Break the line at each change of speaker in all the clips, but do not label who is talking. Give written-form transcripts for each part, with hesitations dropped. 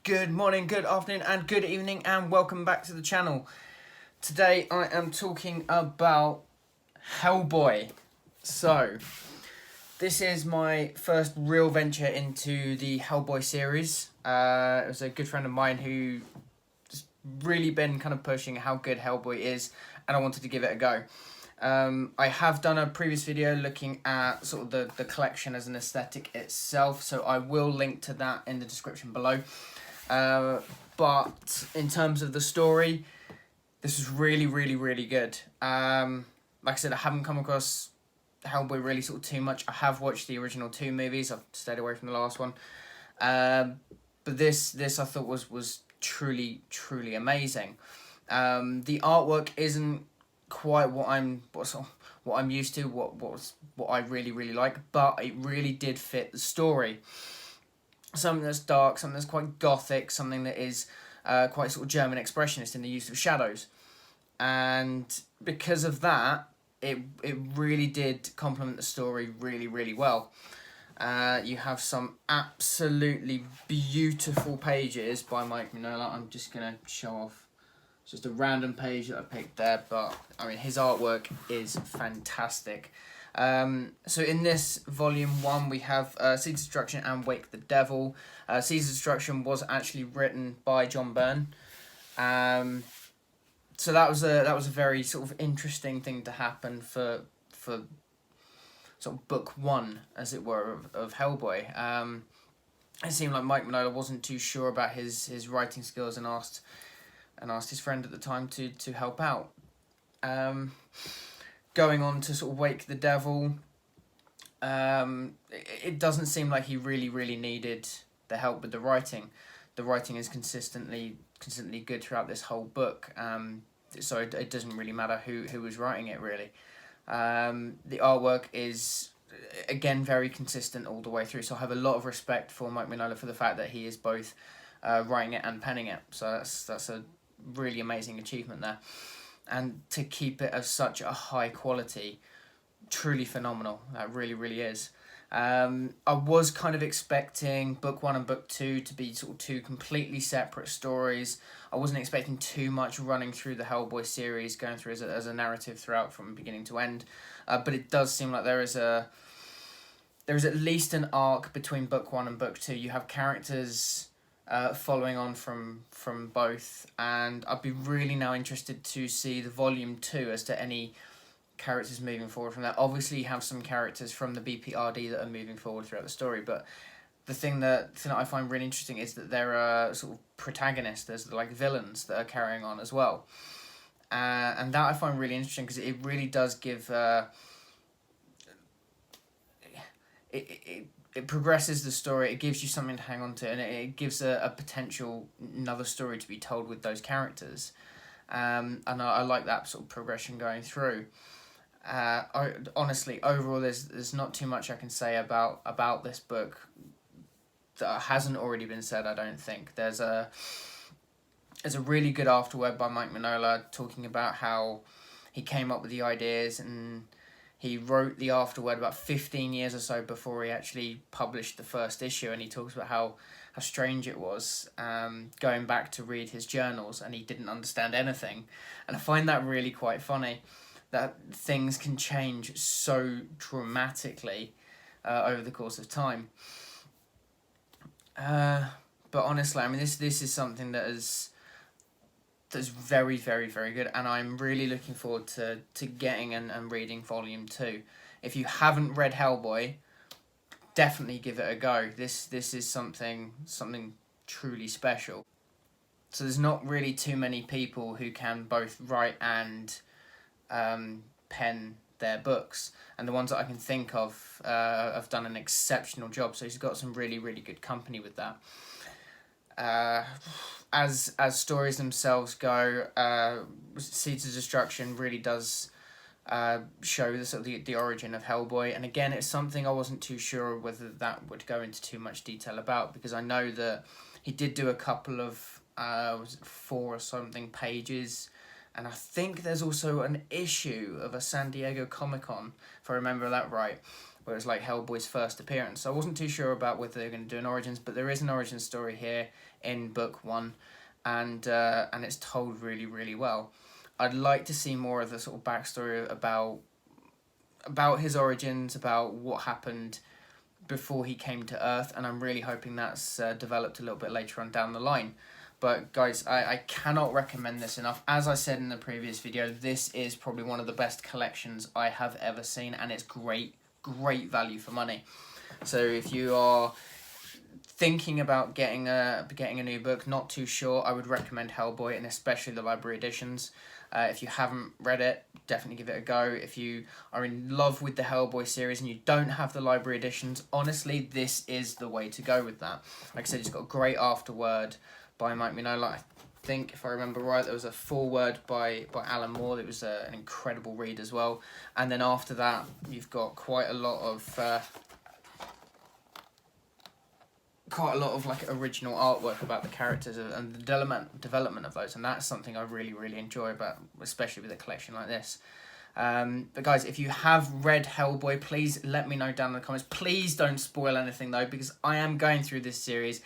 Good morning, good afternoon, and good evening, and welcome back to the channel. Today I am talking about Hellboy. So, this is my first real venture into the Hellboy series. It was a good friend of mine who just really been kind of pushing how good Hellboy is, and I wanted to give it a go. I have done a previous video looking at sort of the collection as an aesthetic itself, so I will link to that in the description below. But in terms of the story, this was really good. Like I said, I haven't come across Hellboy really sort of too much. I have watched the original 2 movies. I've stayed away from the last one. But this I thought was truly amazing. The artwork isn't quite what I'm used to, what I really like, but it really did fit the story. Something that's dark, something that's quite gothic, something that is quite sort of German expressionist in the use of shadows. And because of that, it really did complement the story really well. You have some absolutely beautiful pages by Mike Mignola. I'm just going to show off just a random page that I picked there, but I mean his artwork is fantastic. So in this volume 1 we have Seeds of Destruction and Wake the Devil. Seeds of Destruction was actually written by John Byrne. So that was a very sort of interesting thing to happen for sort of book 1, as it were, of Hellboy. It seemed like Mike Mignola wasn't too sure about his writing skills and asked his friend at the time to help out. Going on to sort of Wake the Devil, it doesn't seem like he really needed the help with the writing. The writing is consistently good throughout this whole book, so it doesn't really matter who was writing it, really. The artwork is, again, very consistent all the way through, so I have a lot of respect for Mike Mignola for the fact that he is both writing it and penning it, so that's a really amazing achievement there. And to keep it of such a high quality, truly phenomenal. That really is. I was kind of expecting book 1 and book 2 to be sort of 2 completely separate stories. I wasn't expecting too much running through the Hellboy series, going through as a narrative throughout from beginning to end. But it does seem like there is at least an arc between book 1 and book 2. You have characters following on from both, and I'd be really now interested to see the volume 2 as to any characters moving forward from that. Obviously you have some characters from the BPRD that are moving forward throughout the story, but the thing that I find really interesting is that there are sort of protagonists, there's like villains that are carrying on as well, and that I find really interesting because it really does give it progresses the story, it gives you something to hang on to, and it gives a potential another story to be told with those characters. And I like that sort of progression going through. Honestly, overall, there's not too much I can say about this book that hasn't already been said, I don't think. There's a really good afterword by Mike Mignola talking about how he came up with the ideas, and he wrote the afterword about 15 years or so before he actually published the first issue, and he talks about how strange it was going back to read his journals, and he didn't understand anything. And I find that really quite funny, that things can change so dramatically over the course of time. But honestly, I mean, this is something that's very good, and I'm really looking forward to getting and reading volume 2. If you haven't read Hellboy, definitely give it a go. This is something truly special. So there's not really too many people who can both write and pen their books, and the ones that I can think of have done an exceptional job, so he's got some really good company with that. As stories themselves go, Seeds of Destruction really does show the origin of Hellboy, and again, it's something I wasn't too sure whether that would go into too much detail about, because I know that he did do a couple of 4 or something pages and I think there's also an issue of a San Diego Comic-Con, if I remember that right, where it was like Hellboy's first appearance. So I wasn't too sure about whether they're going to do an Origins, but there is an Origins story here in book 1, and it's told really, really well. I'd like to see more of the sort of backstory about his origins, about what happened before he came to Earth, and I'm really hoping that's developed a little bit later on down the line. But guys, I cannot recommend this enough. As I said in the previous video, this is probably one of the best collections I have ever seen, and it's great value for money. So if you are thinking about getting a new book, not too sure, I would recommend Hellboy, and especially the library editions. If you haven't read it, definitely give it a go. If you are in love with the Hellboy series and you don't have the library editions, honestly, this is the way to go with that. Like I said, it's got a great afterword by Mike Mignola. I think, if I remember right, there was a foreword by Alan Moore. It was an incredible read as well. And then after that, you've got quite a lot of like original artwork about the characters and the development of those, and that's something I really enjoy about, especially with a collection like this. But guys, if you have read Hellboy, please let me know down in the comments. Please don't spoil anything though, because I am going through this series,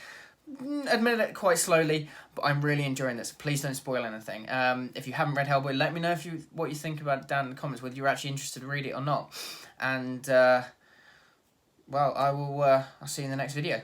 admit it, quite slowly, but I'm really enjoying this. Please don't spoil anything. If you haven't read Hellboy, let me know what you think about it down in the comments, whether you're actually interested to read it or not. And well, I'll see you in the next video.